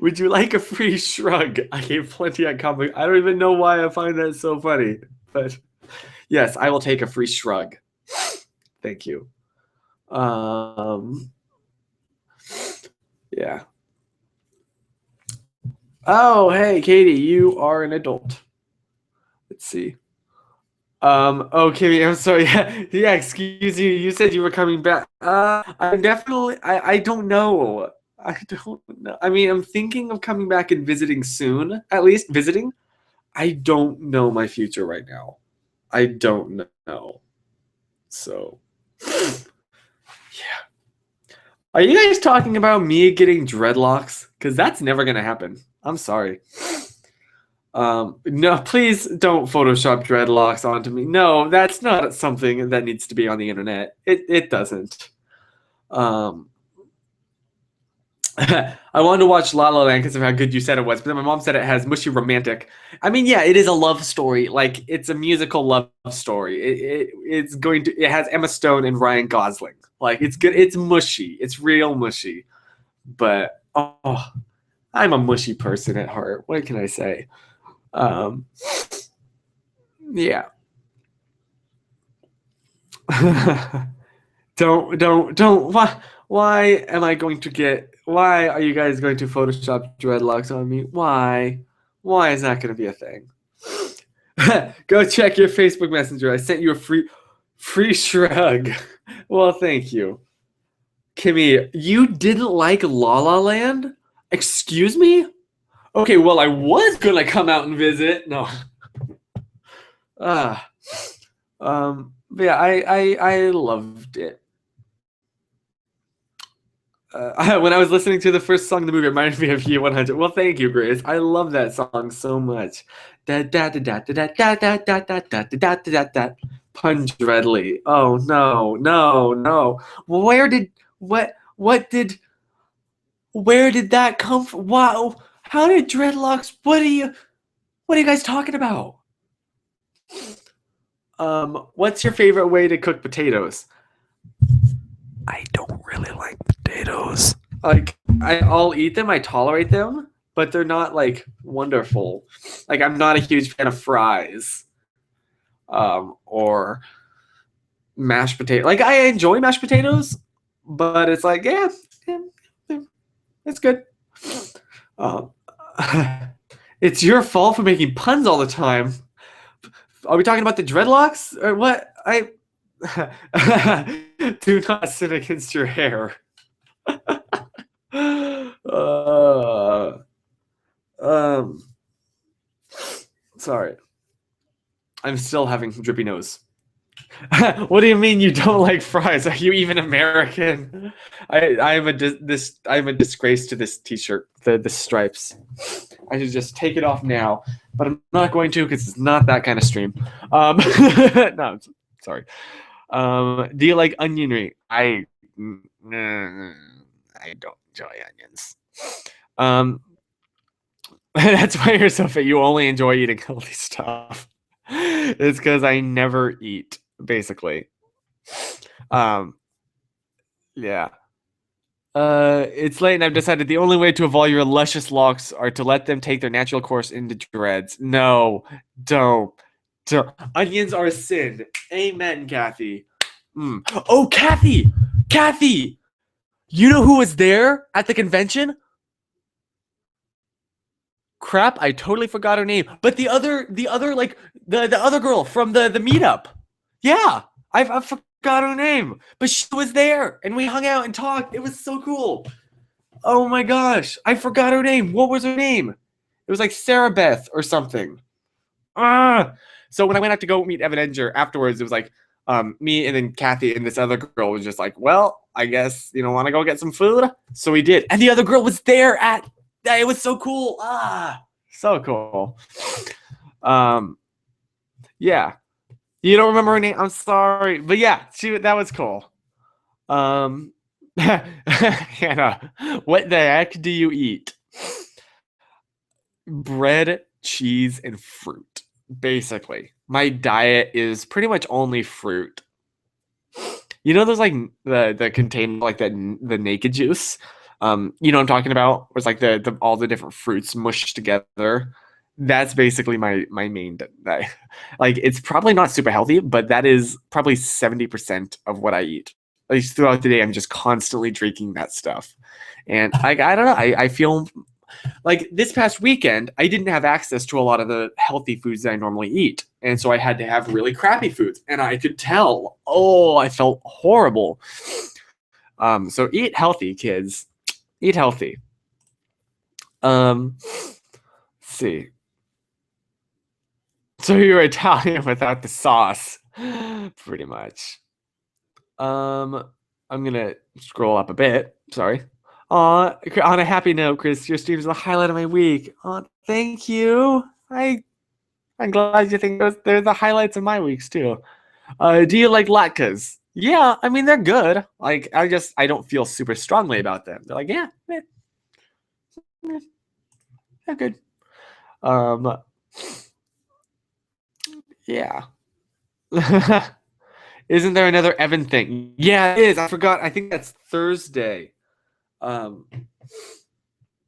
Would you like a free shrug? I gave plenty of comic. I don't even know why I find that so funny, but yes, I will take a free shrug. Thank you. Yeah. Oh, hey, Katie, you are an adult. Let's see. Oh, Kimmy, I'm sorry. Yeah, excuse you. You said you were coming back. I'm definitely. I don't know. I don't know. I mean, I'm thinking of coming back and visiting soon. At least visiting. I don't know my future right now. I don't know. So, yeah. Are you guys talking about me getting dreadlocks? Because that's never gonna happen. I'm sorry. No, please don't Photoshop dreadlocks onto me. No, that's not something that needs to be on the internet. It doesn't. I wanted to watch La La Land because of how good you said it was, but then my mom said it has mushy romantic. I mean, yeah, it is a love story. Like it's a musical love story. It has Emma Stone and Ryan Gosling. Like it's good. It's mushy. It's real mushy. But oh, I'm a mushy person at heart. What can I say? Yeah. don't. Why am I going to get? Why are you guys going to Photoshop dreadlocks on me? Why? Why is that going to be a thing? Go check your Facebook Messenger. I sent you a free shrug. Well, thank you, Kimmy. You didn't like La La Land? Excuse me? Okay, well, I was gonna come out and visit. No. But yeah, I loved it. When I was listening to the first song in the movie, it reminded me of You 100. Well, thank you, Grace. I love that song so much. PunDiddley. Oh no, no, no. Where did that come from? Wow. How did dreadlocks? What are you guys talking about? What's your favorite way to cook potatoes? I don't really like potatoes. Like I'll eat them, I tolerate them, but they're not like wonderful. Like I'm not a huge fan of fries. Or mashed potato. Like I enjoy mashed potatoes, but it's like yeah it's good. It's your fault for making puns all the time. Are we talking about the dreadlocks or what? Do not sit against your hair. Sorry. I'm still having drippy nose. What do you mean you don't like fries? Are you even American? I'm a disgrace to this T-shirt. The stripes. I should just take it off now, but I'm not going to because it's not that kind of stream. No, I'm sorry. Do you like onion? I don't enjoy onions. That's why you're so fit. You only enjoy eating healthy stuff. It's because I never eat, basically. Yeah. It's late and I've decided the only way to avoid your luscious locks are to let them take their natural course into dreads. No, don't. Onions are a sin. Amen, Kathy. Oh, Kathy! You know who was there at the convention? Crap, I totally forgot her name. But the other like the other girl from the meetup. Yeah, I forgot her name, but she was there and we hung out and talked. It was so cool. Oh my gosh, I forgot her name. What was her name? It was like Sarah Beth or something. So when I went out to go meet Evan Edinger afterwards, it was like me and then Kathy and this other girl was just like, well, I guess you know want to go get some food. So we did, and the other girl was there at. It was so cool. So cool. Yeah. You don't remember her name? I'm sorry. But yeah, that was cool. Hannah, what the heck do you eat? Bread, cheese, and fruit. Basically. My diet is pretty much only fruit. You know those like the contain like the naked juice? You know what I'm talking about? Where it's like the all the different fruits mushed together That's basically my main like it's probably not super healthy, but that is probably 70% of what I eat. At least throughout the day, I'm just constantly drinking that stuff. And I don't know, I feel like this past weekend, I didn't have access to a lot of the healthy foods that I normally eat. And so I had to have really crappy foods. And I could tell, I felt horrible. So eat healthy, kids. Eat healthy. Let's see. So you're Italian without the sauce. Pretty much. I'm gonna scroll up a bit. Sorry. On a happy note, Chris, your stream is the highlight of my week. Thank you. I'm glad you think they're the highlights of my weeks too. Do you like latkes? Yeah, I mean they're good. Like I don't feel super strongly about them. They're like, yeah, they're good. Yeah. Isn't there another Evan thing? Yeah, it is. I forgot. I think that's Thursday.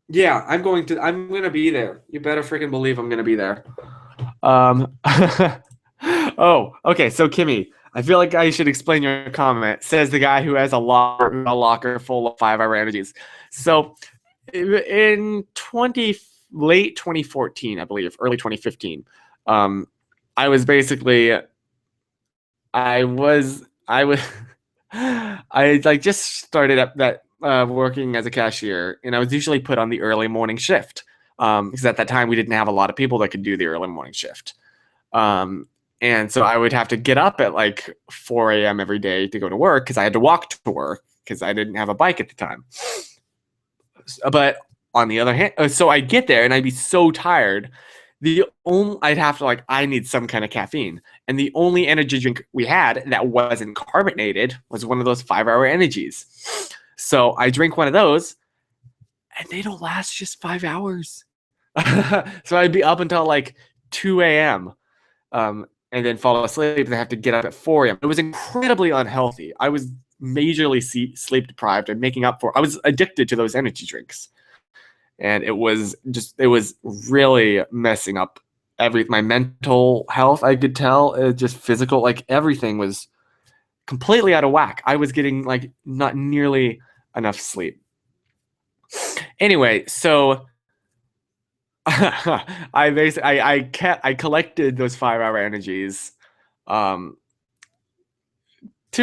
Yeah, I'm gonna be there. You better freaking believe I'm gonna be there. Oh, okay. So Kimmy, I feel like I should explain your comment. Says the guy who has a locker full of 5-hour energies. So in late 2014, I believe, early 2015, I was basically I like just started up that working as a cashier, and I was usually put on the early morning shift because at that time we didn't have a lot of people that could do the early morning shift. And so I would have to get up at like 4 a.m. every day to go to work because I had to walk to work because I didn't have a bike at the time. But on the other hand, so I'd get there and I'd be so tired. I'd have to I need some kind of caffeine. And the only energy drink we had that wasn't carbonated was one of those 5-hour energies. So I drink one of those and they don't last just 5 hours. So I'd be up until like 2 a.m. And then fall asleep and I have to get up at 4 a.m. It was incredibly unhealthy. I was majorly sleep deprived and I was addicted to those energy drinks. And it was really messing up my mental health. I could tell just physical, like everything was completely out of whack. I was getting like not nearly enough sleep. Anyway, so I collected those 5-hour energies. 2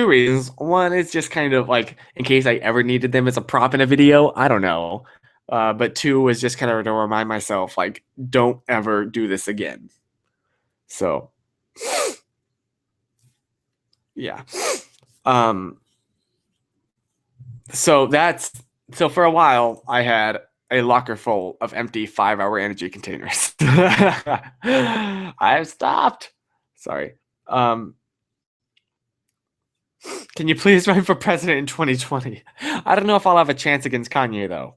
reasons. One is just kind of like in case I ever needed them as a prop in a video. I don't know. But 2 was just kind of to remind myself, like, don't ever do this again. So, yeah. So for a while, I had a locker full of empty 5-hour energy containers. I've stopped. Sorry. Can you please run for president in 2020? I don't know if I'll have a chance against Kanye, though.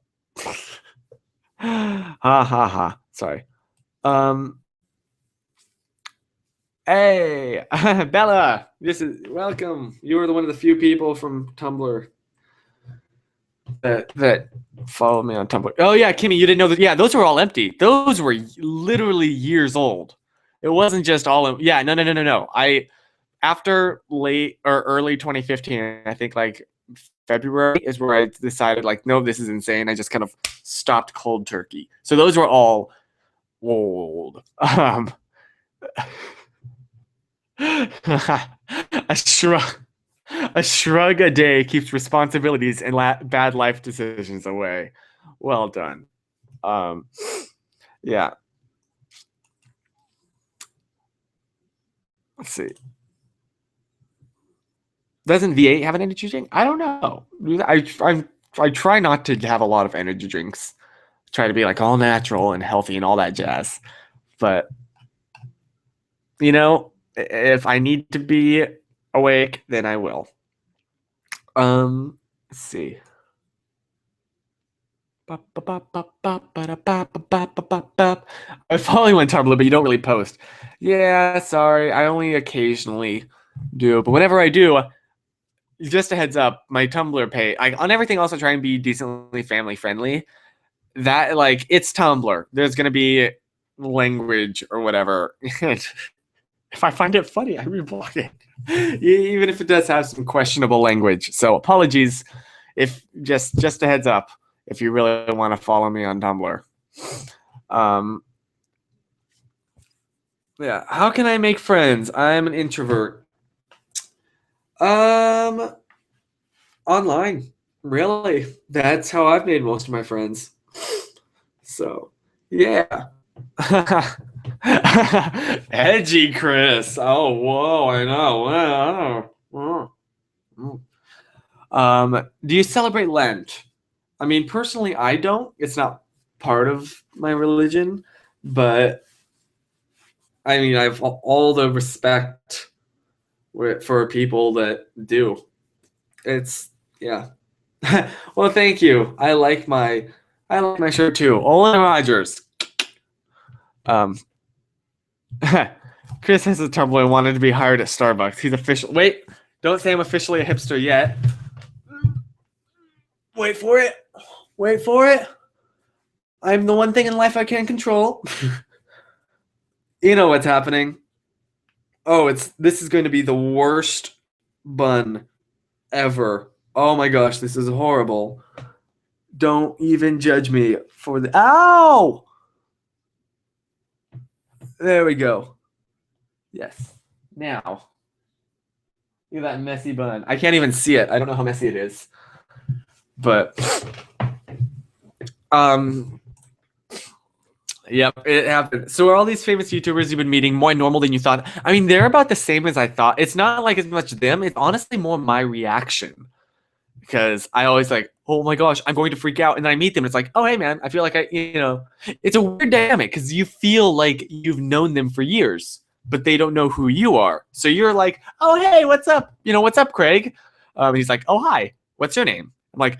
Ha ha ha. Sorry. Hey, Bella. Welcome. You were one of the few people from Tumblr that follow me on Tumblr. Oh yeah, Kimmy, you didn't know that? Yeah, those were all empty. Those were literally years old. It wasn't just all. Yeah, no. After late or early 2015, I think like February is where I decided like, no, this is insane. I just kind of stopped cold turkey. So those were all old. A shrug a day keeps responsibilities and bad life decisions away. Well done. Yeah. Let's see. Doesn't V8 have an energy drink? I don't know. I try not to have a lot of energy drinks. Try to be like all natural and healthy and all that jazz. But if I need to be awake, then I will. Let's see. I follow you on Tumblr, but you don't really post. Yeah, sorry. I only occasionally do, but whenever I do, just a heads up, my Tumblr page, on everything else I try and be decently family friendly. That it's Tumblr. There's gonna be language or whatever. If I find it funny, I reblock it, even if it does have some questionable language. So apologies, if just a heads up, if you really want to follow me on Tumblr. Yeah, how can I make friends? I'm an introvert. Online, really. That's how I've made most of my friends. So, yeah. Edgy Chris. Oh, whoa, I know. Do you celebrate Lent? I mean, personally, I don't. It's not part of my religion, but I mean, I have all the respect for people that do. It's yeah. Well, thank you. I like my shirt too. Olin Rogers. Chris has a Tumblr and wanted to be hired at Starbucks. He's official. Wait, don't say I'm officially a hipster yet. Wait for it. Wait for it. I'm the one thing in life I can't control. You know what's happening. Oh, this is going to be the worst bun ever. Oh my gosh, this is horrible. Don't even judge me for the ow! There we go. Yes. Now. Look at that messy bun. I can't even see it. I don't know how messy it is. But yep, it happened. So are all these famous YouTubers you've been meeting more normal than you thought? I mean, they're about the same as I thought. It's not like as much them. It's honestly more my reaction. Because I always like, oh my gosh, I'm going to freak out. And then I meet them. It's like, oh, hey, man, I feel like it's a weird dynamic because you feel like you've known them for years, but they don't know who you are. So you're like, oh, hey, what's up? What's up, Craig? He's like, oh, hi, what's your name? I'm like,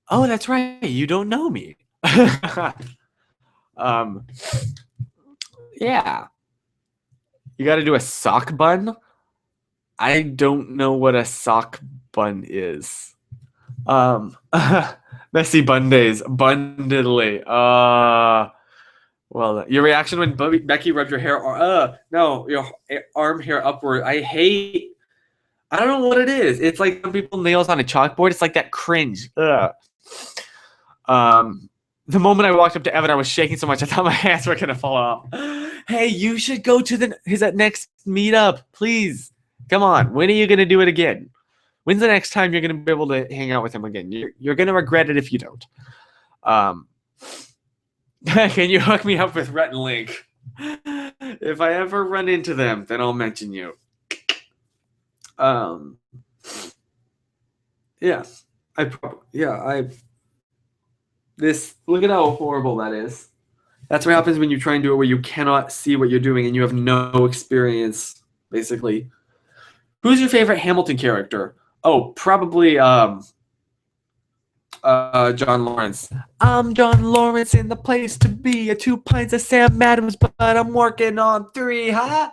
oh, that's right. You don't know me. Yeah. You got to do a sock bun. I don't know what a sock bun is. Messy bun days. PunDiddley. Well, your reaction when Becky rubbed your hair. No, your arm hair upward. I don't know what it is. It's like some people nails on a chalkboard. It's like that cringe. Ugh. The moment I walked up to Evan, I was shaking so much I thought my hands were gonna fall off. Hey, you should go to his next meetup, please. Come on. When are you gonna do it again? When's the next time you're gonna be able to hang out with him again? You're gonna regret it if you don't. Can you hook me up with Rhett and Link? If I ever run into them, then I'll mention you. Yeah. Look at how horrible that is. That's what happens when you try and do it where you cannot see what you're doing and you have no experience, basically. Who's your favorite Hamilton character? Oh, probably John Lawrence. I'm John Lawrence in the place to be. 2 pints of Sam Adams, but I'm working on 3, huh?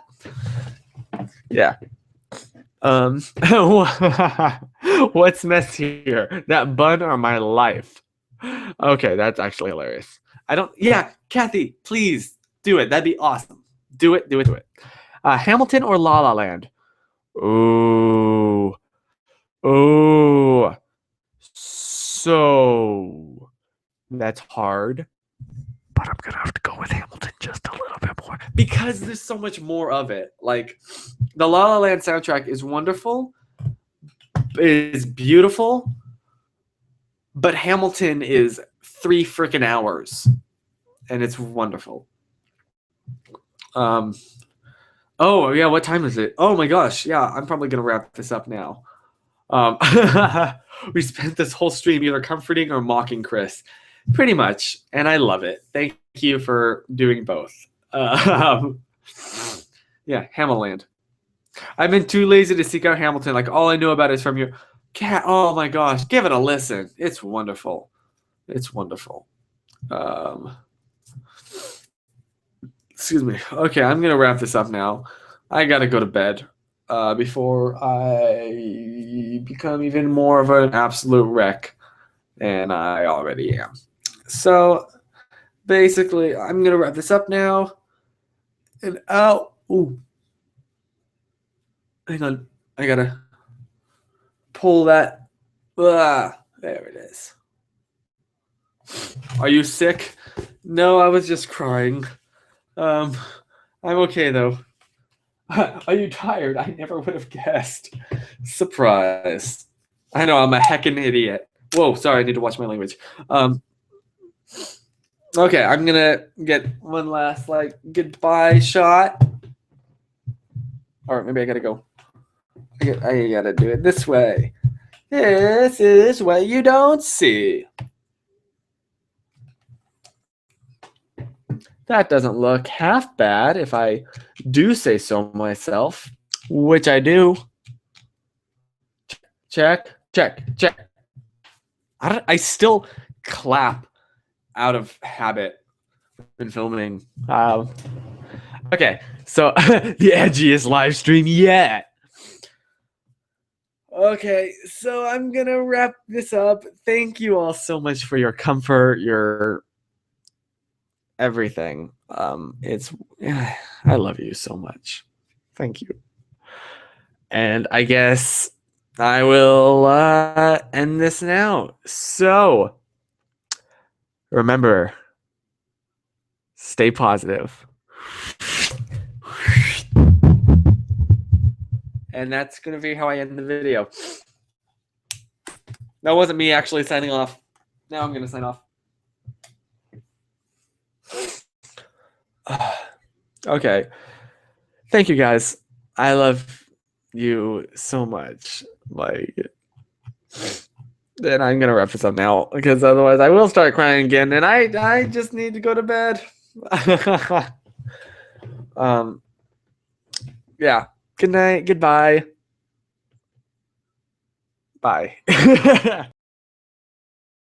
Yeah. What's messier, that bun or my life? Okay, that's actually hilarious. Kathy, please do it. That'd be awesome. Do it. Hamilton or La La Land? Ooh. So that's hard. But I'm gonna have to go with Hamilton just a little bit more. Because there's so much more of it. Like the La La Land soundtrack is wonderful. It is beautiful. But Hamilton is 3 freaking hours. And it's wonderful. Oh, yeah, what time is it? Oh my gosh, yeah, I'm probably gonna wrap this up now. We spent this whole stream either comforting or mocking Chris. Pretty much, and I love it. Thank you for doing both. Yeah, Hamilton. I've been too lazy to seek out Hamilton. Like, all I know about it is from your cat. Oh my gosh, give it a listen. It's wonderful. Excuse me. Okay, I'm gonna wrap this up now. I gotta go to bed before I become even more of an absolute wreck than I already am. So basically, I'm gonna wrap this up now. And out. Ooh. Hang on. I gotta pull that. Ah, there it is. Are you sick? No, I was just crying. I'm okay though. Are you tired? I never would have guessed. Surprise. I know I'm a heckin' idiot. Whoa, sorry, I need to watch my language. Okay, I'm gonna get one last like goodbye shot. Or maybe I gotta go. I gotta do it this way. This is what you don't see. That doesn't look half bad if I do say so myself, which I do. Check, check, check. I still clap out of habit when filming. Okay, so the edgiest live stream yet. Okay, so I'm gonna wrap this up. Thank you all so much for your comfort, your everything. I love you so much. Thank you. And I guess I will end this now. So remember, stay positive. And that's going to be how I end the video. That wasn't me actually signing off. Now I'm going to sign off. Okay. Thank you guys. I love you so much. Like, then I'm going to wrap this up now because otherwise I will start crying again and I just need to go to bed. Yeah. Good night. Goodbye. Bye.